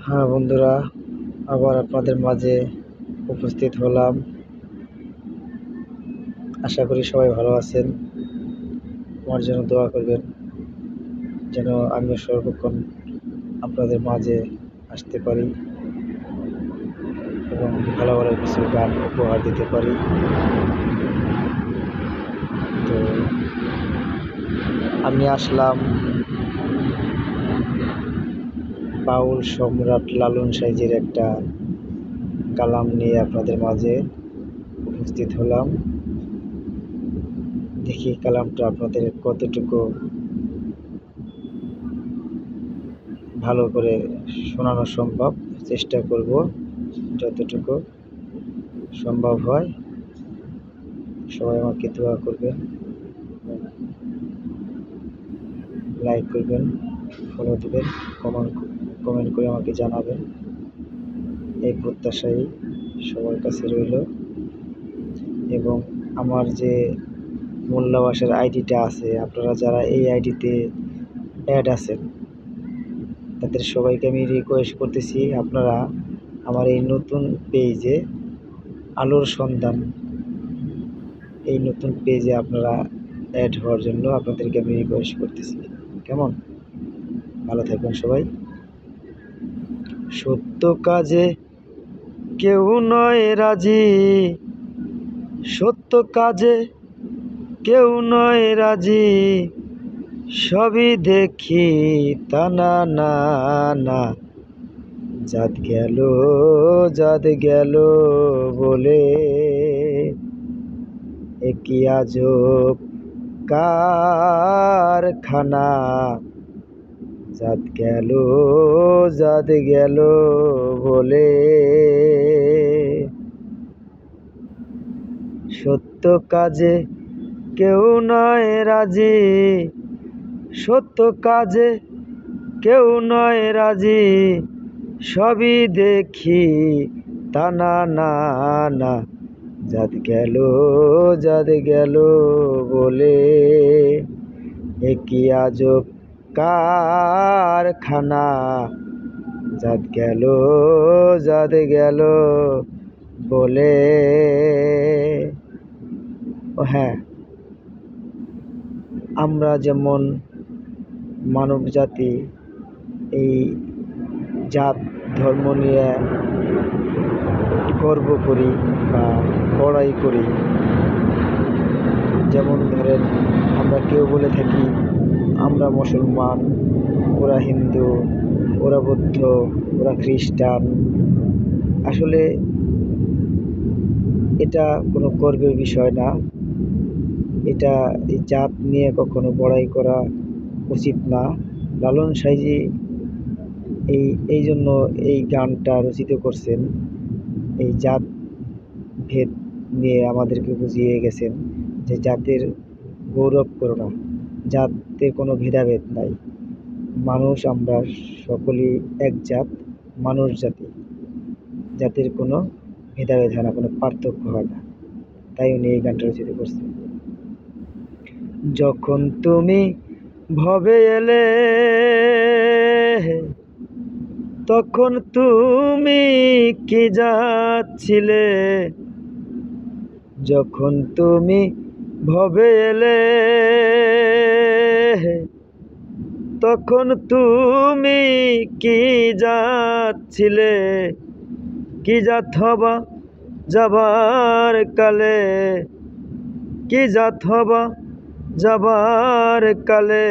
হ্যাঁ বন্ধুরা, আবার আপনাদের মাঝে উপস্থিত হলাম। আশা করি সবাই ভালো আছেন। আমার জন্য দোয়া করবেন যেন আমিও সর্বক্ষণ আপনাদের মাঝে আসতে পারি এবং ভালো ভালো কিছু গান উপহার দিতে পারি। তো আমি আসলাম বাউল সম্রাট লালন সাইজের একটা কালাম নিয়ে আপনাদের মাঝে উপস্থিত হলাম। দেখি কালামটা আপনাদের কতটুকু ভালো করে শোনানো সম্ভব, চেষ্টা করব যতটুকু সম্ভব হয়। সবাই আমাকে দোয়া করবেন, লাইক করবেন, ফলো দেবেন, কমেন্ট করে আমাকে জানাবেন, এই প্রত্যাশাই সবার কাছে রইল। এবং আমার যে মোল্লাবাসের আইডিটা আছে, আপনারা যারা এই আইডিতে অ্যাড আছেন তাদের সবাইকে আমি রিকোয়েস্ট করতেছি, আপনারা আমার এই নতুন পেজে আলোর সন্ধান, এই নতুন পেজে আপনারা অ্যাড হওয়ার জন্য আপনাদেরকে আমি রিকোয়েস্ট করতেছি। কেমন? ভালো থাকবেন সবাই। সত্য কাজে কেউ নয় রাজি, সত্য কাজে কেউ নয় রাজি, সবই দেখি তা না না না, জাত গেল বলে কি আজব কারখানা, জাত গেল বলে। সত্য কাজে কেউ নয় রাজি, সত্য কাজে কেউ নয় রাজি, সবই দেখি তা না না না, জাত গেল বলে কি আজব কারখানা, জাত গেল বলে। ও হ্যাঁ, আমরা যেমন মানব জাতি এই জাত ধর্ম নিয়ে গর্ব করি বা বড়াই করি। যেমন ধরেন, আমরা কেউ বলে থাকি আমরা মুসলমান, ওরা হিন্দু, ওরা বৌদ্ধ, ওরা খ্রিস্টান। আসলে এটা কোনো গর্বের বিষয় না। এটা এই জাত নিয়ে কখনো বড়াই করা উচিত না। লালন সাইজি এই জন্য এই গানটা রচিত করছেন, এই জাত ভেদ নিয়ে আমাদেরকে বুঝিয়ে গেছেন যে জাতের গৌরব করো না, জাতের কোনো ভেদাভেদ নাই। মানুষ আমরা সকলেই এক জাত, মানুষ জাতি, জাতের কোনো ভেদাভেদ হয় না, কোনো পার্থক্য হয় না। তাই উনি এই গানটা রচিত করছেন। যখন তুমি ভবে এলে, তখন তুমি কি যাচ্ছিলে, যখন তুমি ভবে এলে, তখন তুমি কি যাচ্ছিলে, কি জাত হবা যাবার কালে, কি জাত হবা যাবার কালে,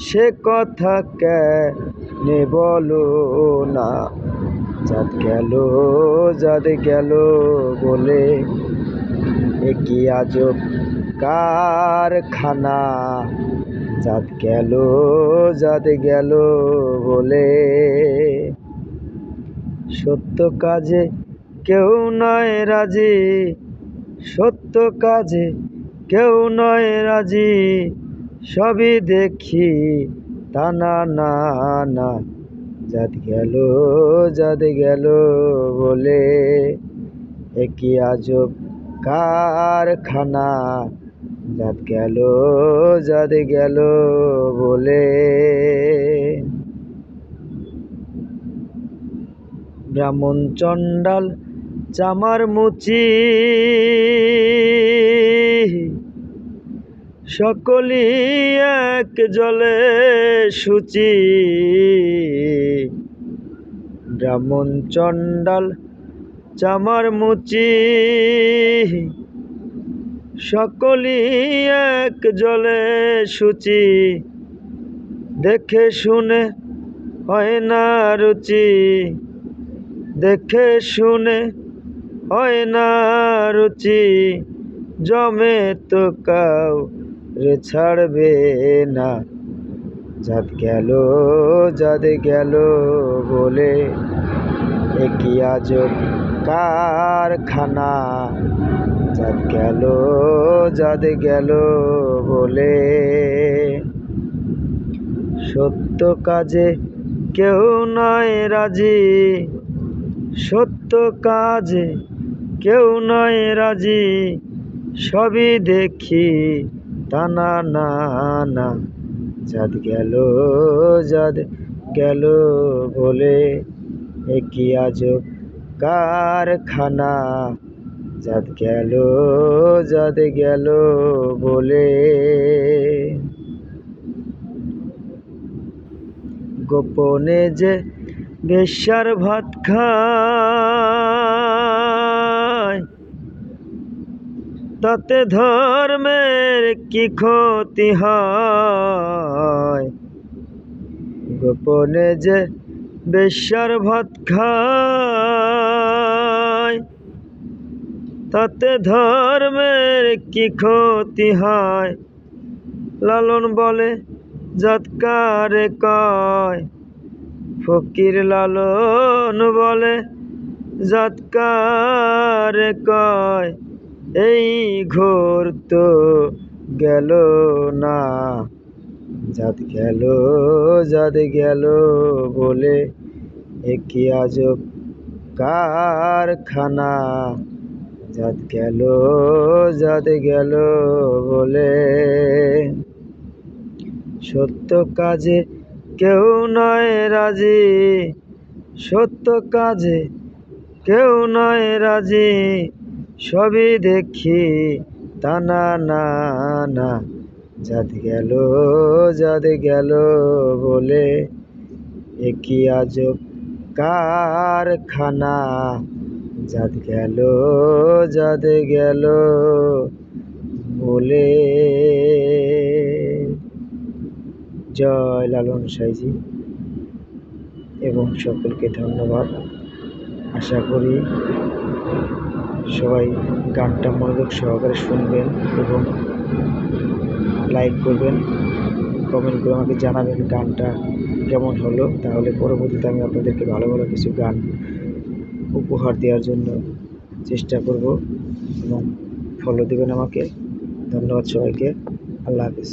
সে কথা কেনে বলো না, জাত গেল বলে কি আজব কারখানা, জাত গেল বলে। সত্য কাজে কেউ নয় রাজি, সত্য কাজে কেউ নয় রাজি, সবই দেখি তা না না না, জাত গেল বলে কি আজব কারখানা, জাত গেল বলে। ব্রাহ্মণ চণ্ডাল চামার মুচি সকলি এক জলে শুচি। ব্রাহ্মণ চণ্ডাল চামার মুচি সকলি এক জলে শুচি। দেখে শুনে হয় না রুচি, দেখে শুনে হয় না রুচি। জমে তো কাউ রে ছাড়বে না, জাত গেল জাত গেল বলে এ কি আজব কারখানা। জাত গেল জাত গেল বলে সত্য কাজে কেউ নয় রাজি, সত্য কাজে কেউ নয় রাজি। সবই দেখি তা না না না, জাত গেল জাত গেল বলে এ কি আজব কারখানা। জাত গেল জাত গেল বলে। গোপনে যে বেশ্যার ভাত খায়, তাতে ধর্মের কি ক্ষতি হয়। গোপনে যে বেশ্যার ভাত খায়, তাতে ধর্মের কি ক্ষতি হয়। লালন বলে জাত কারে কয়, ফকির লালন বলে জাত কারে কয়। এই ঘোর তো গেল না, জাত গেল জাত গেল বলে এ কি আজব কারখানা। জাত গেল জাত গেল বলে সত্য কাজে কেউ নয় রাজি, সত্য কাজে কেউ নয় রাজি। সবই দেখি তা না না না, জাত গেল জাত গেল বলে এ কি আজব কারখানা। জাত গেল জাত গেল বলে। জয় লালন সাঁইজি এবং সকলকে ধন্যবাদ। আশা করি সবাই গানটা মনোযোগ সহকারে শুনবেন এবং লাইক করবেন, কমেন্ট করে আমাকে জানাবেন গানটা কেমন হলো। তাহলে পরবর্তীতে আমি আপনাদেরকে ভালো ভালো কিছু গান উপহার দেওয়ার জন্য চেষ্টা করব এবং ফলো দেবেন আমাকে। ধন্যবাদ সবাইকে। আল্লাহ হাফিজ।